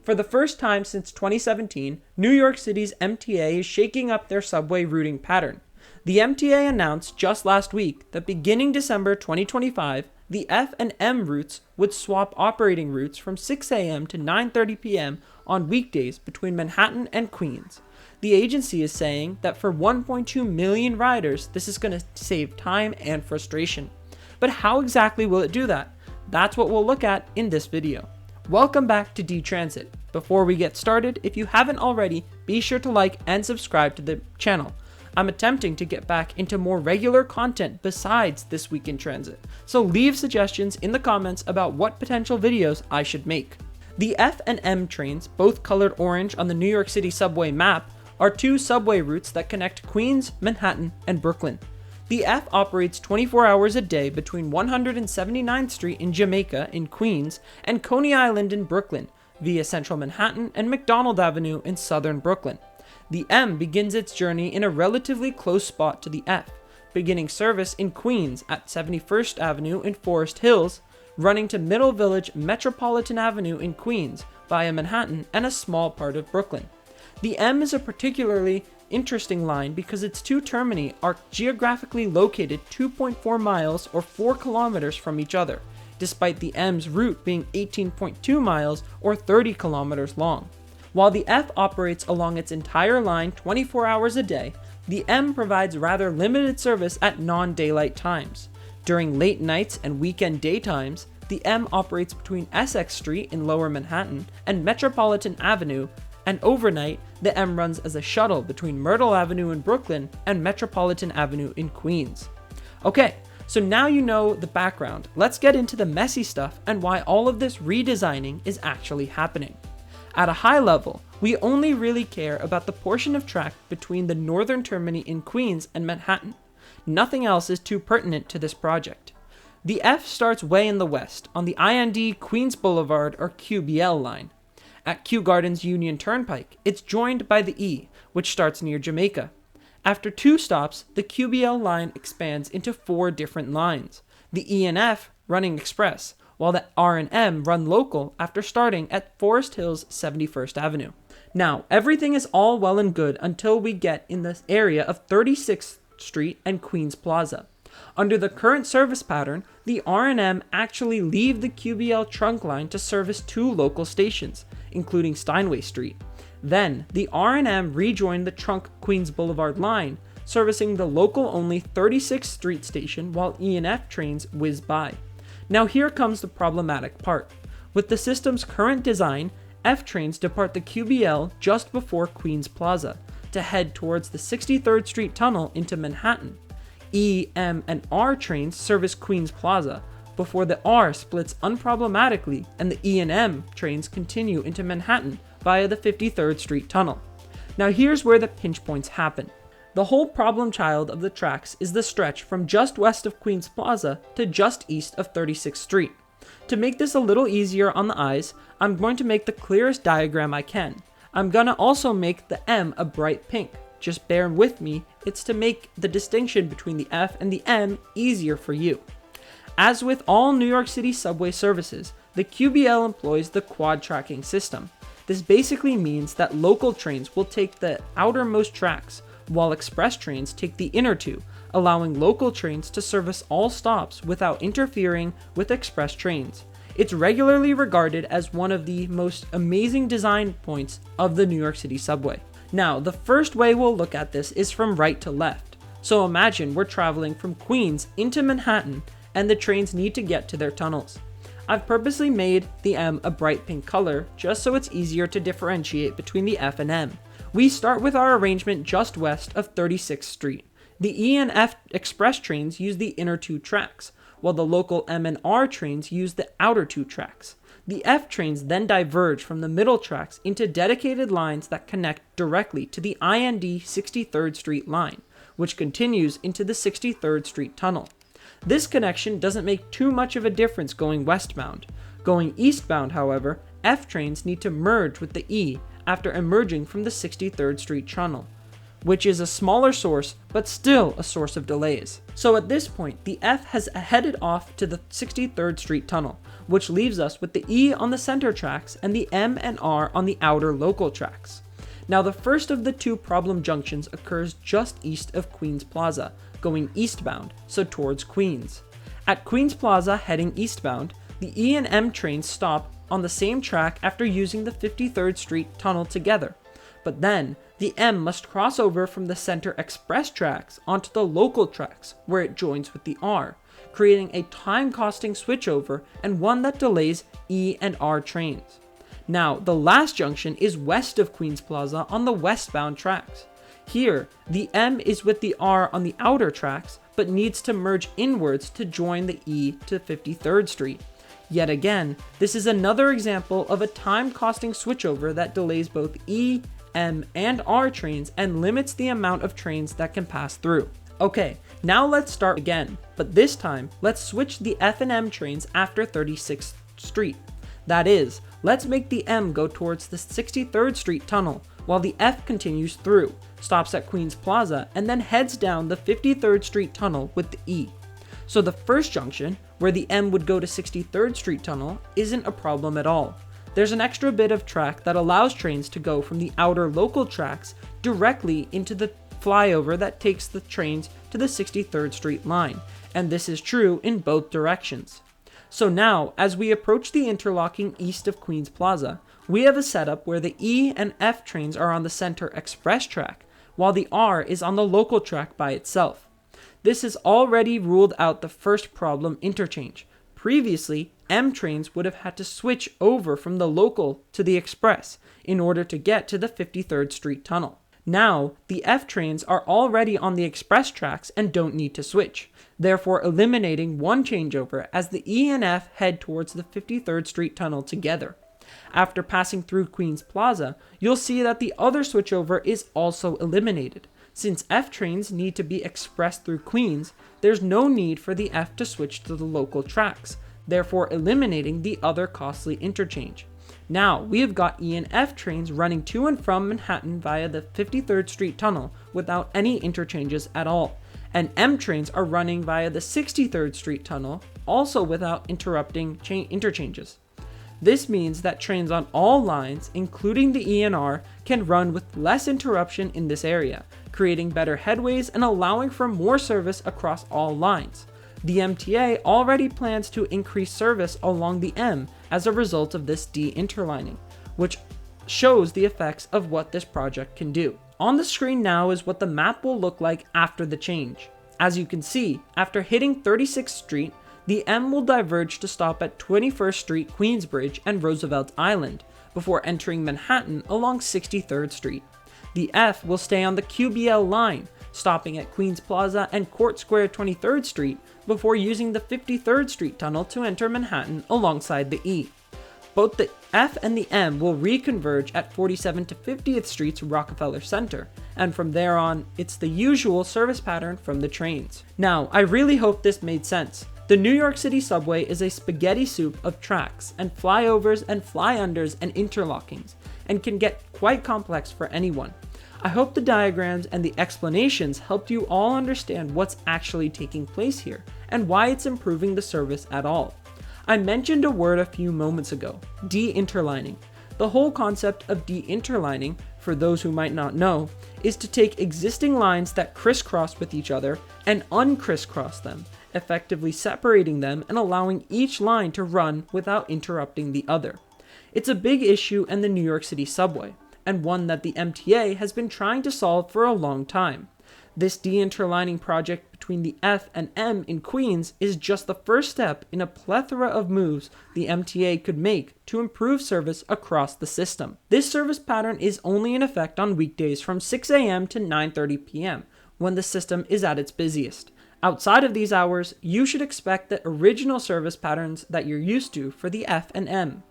For the first time since 2017, New York City's MTA is shaking up their subway routing pattern. The MTA announced just last week that beginning December 2025, the F and M routes would swap operating routes from 6 a.m. to 9:30 p.m. on weekdays between Manhattan and Queens. The agency is saying that for 1.2 million riders, this is going to save time and frustration. But how exactly will it do that? That's what we'll look at in this video. Welcome back to D-Transit. Before we get started, if you haven't already, be sure to like and subscribe to the channel. I'm attempting to get back into more regular content besides This Week in Transit, so leave suggestions in the comments about what potential videos I should make. The F and M trains, both colored orange on the New York City Subway map, are two subway routes that connect Queens, Manhattan, and Brooklyn. The F operates 24 hours a day between 179th Street in Jamaica in Queens and Coney Island in Brooklyn, via Central Manhattan and McDonald Avenue in southern Brooklyn. The M begins its journey in a relatively close spot to the F, beginning service in Queens at 71st Avenue in Forest Hills, running to Middle Village Metropolitan Avenue in Queens via Manhattan and a small part of Brooklyn. The M is a particularly interesting line because its two termini are geographically located 2.4 miles or 4 kilometers from each other, despite the M's route being 18.2 miles or 30 kilometers long. While the F operates along its entire line 24 hours a day, the M provides rather limited service at non-daylight times. During late nights and weekend daytimes, the M operates between Essex Street in Lower Manhattan and Metropolitan Avenue, and overnight, the M runs as a shuttle between Myrtle Avenue in Brooklyn and Metropolitan Avenue in Queens. Okay, so now you know the background, let's get into the messy stuff and why all of this redesigning is actually happening. At a high level, we only really care about the portion of track between the northern termini in Queens and Manhattan. Nothing else is too pertinent to this project. The F starts way in the west, on the IND Queens Boulevard or QBL line. At Kew Gardens Union Turnpike, it's joined by the E, which starts near Jamaica. After two stops, the QBL line expands into 4 different lines, the E and F running express, while the R and M run local after starting at Forest Hills 71st Avenue. Now, everything is all well and good until we get in the area of 36th Street and Queens Plaza. Under the current service pattern, the R and M actually leave the QBL trunk line to service 2 local stations, including Steinway Street. Then, the R and M rejoin the trunk Queens Boulevard Line, servicing the local-only 36th Street station while E and F trains whiz by. Now here comes the problematic part. With the system's current design, F trains depart the QBL just before Queens Plaza to head towards the 63rd Street Tunnel into Manhattan. E, M, and R trains service Queens Plaza before the R splits unproblematically and the E and M trains continue into Manhattan via the 53rd Street Tunnel. Now here's where the pinch points happen. The whole problem child of the tracks is the stretch from just west of Queens Plaza to just east of 36th Street. To make this a little easier on the eyes, I'm going to make the clearest diagram I can. I'm gonna also make the M a bright pink. Just bear with me, it's to make the distinction between the F and the M easier for you. As with all New York City subway services, the QBL employs the quad tracking system. This basically means that local trains will take the outermost tracks, while express trains take the inner 2, allowing local trains to service all stops without interfering with express trains. It's regularly regarded as one of the most amazing design points of the New York City subway. Now, the first way we'll look at this is from right to left. So imagine we're traveling from Queens into Manhattan and the trains need to get to their tunnels. I've purposely made the M a bright pink color just so it's easier to differentiate between the F and M. We start with our arrangement just west of 36th Street. The E and F express trains use the inner 2 tracks, while the local M and R trains use the outer 2 tracks. The F trains then diverge from the middle tracks into dedicated lines that connect directly to the IND 63rd Street line, which continues into the 63rd Street Tunnel. This connection doesn't make too much of a difference going westbound. Going eastbound, however, F trains need to merge with the E after emerging from the 63rd Street Tunnel, which is a smaller source, but still a source of delays. So at this point, the F has headed off to the 63rd Street Tunnel, which leaves us with the E on the center tracks and the M and R on the outer local tracks. Now the first of the two problem junctions occurs just east of Queens Plaza, going eastbound, so towards Queens. At Queens Plaza heading eastbound, the E and M trains stop on the same track after using the 53rd Street Tunnel together. But then, the M must cross over from the center express tracks onto the local tracks where it joins with the R, creating a time-costing switchover and one that delays E and R trains. Now, the last junction is west of Queens Plaza on the westbound tracks. Here, the M is with the R on the outer tracks, but needs to merge inwards to join the E to 53rd Street. Yet again, this is another example of a time-costing switchover that delays both E, M, and R trains and limits the amount of trains that can pass through. Okay, now let's start again, but this time, let's switch the F and M trains after 36th Street. That is, let's make the M go towards the 63rd Street Tunnel, while the F continues through, stops at Queens Plaza, and then heads down the 53rd Street Tunnel with the E. So the first junction, where the M would go to 63rd Street Tunnel, isn't a problem at all. There's an extra bit of track that allows trains to go from the outer local tracks directly into the flyover that takes the trains to the 63rd Street line, and this is true in both directions. So now, as we approach the interlocking east of Queens Plaza, we have a setup where the E and F trains are on the center express track, while the R is on the local track by itself. This has already ruled out the first problem interchange. Previously, M trains would have had to switch over from the local to the express in order to get to the 53rd Street Tunnel. Now, the F trains are already on the express tracks and don't need to switch, therefore eliminating one changeover as the E and F head towards the 53rd Street Tunnel together. After passing through Queens Plaza, you'll see that the other switchover is also eliminated. Since F trains need to be expressed through Queens, there's no need for the F to switch to the local tracks, therefore eliminating the other costly interchange. Now, we have got E and F trains running to and from Manhattan via the 53rd Street Tunnel without any interchanges at all, and M trains are running via the 63rd Street Tunnel, also without interrupting interchanges. This means that trains on all lines, including the E and R, can run with less interruption in this area, creating better headways and allowing for more service across all lines. The MTA already plans to increase service along the M as a result of this deinterlining, which shows the effects of what this project can do. On the screen now is what the map will look like after the change. As you can see, after hitting 36th Street, the M will diverge to stop at 21st Street, Queensbridge, and Roosevelt Island, before entering Manhattan along 63rd Street. The F will stay on the QBL line, stopping at Queens Plaza and Court Square 23rd Street, before using the 53rd Street Tunnel to enter Manhattan alongside the E. Both the F and the M will reconverge at 47 to 50th Street's Rockefeller Center, and from there on, it's the usual service pattern from the trains. Now, I really hope this made sense. The New York City Subway is a spaghetti soup of tracks and flyovers and fly-unders and interlockings, and can get quite complex for anyone. I hope the diagrams and the explanations helped you all understand what's actually taking place here, and why it's improving the service at all. I mentioned a word a few moments ago, deinterlining. The whole concept of deinterlining, for those who might not know, is to take existing lines that crisscross with each other and uncrisscross them, effectively separating them and allowing each line to run without interrupting the other. It's a big issue in the New York City Subway, and one that the MTA has been trying to solve for a long time. This deinterlining project between the F and M in Queens is just the first step in a plethora of moves the MTA could make to improve service across the system. This service pattern is only in effect on weekdays from 6 a.m. to 9:30 p.m., when the system is at its busiest. Outside of these hours, you should expect the original service patterns that you're used to for the F and M.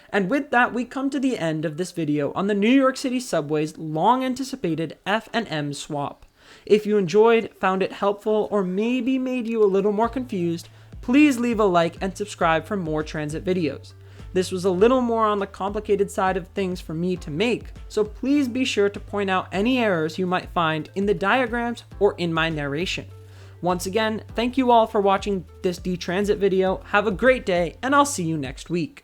And with that, we come to the end of this video on the New York City Subway's long-anticipated F and M swap. If you enjoyed, found it helpful, or maybe made you a little more confused, please leave a like and subscribe for more transit videos. This was a little more on the complicated side of things for me to make, so please be sure to point out any errors you might find in the diagrams or in my narration. Once again, thank you all for watching this D-Transit video, have a great day, and I'll see you next week.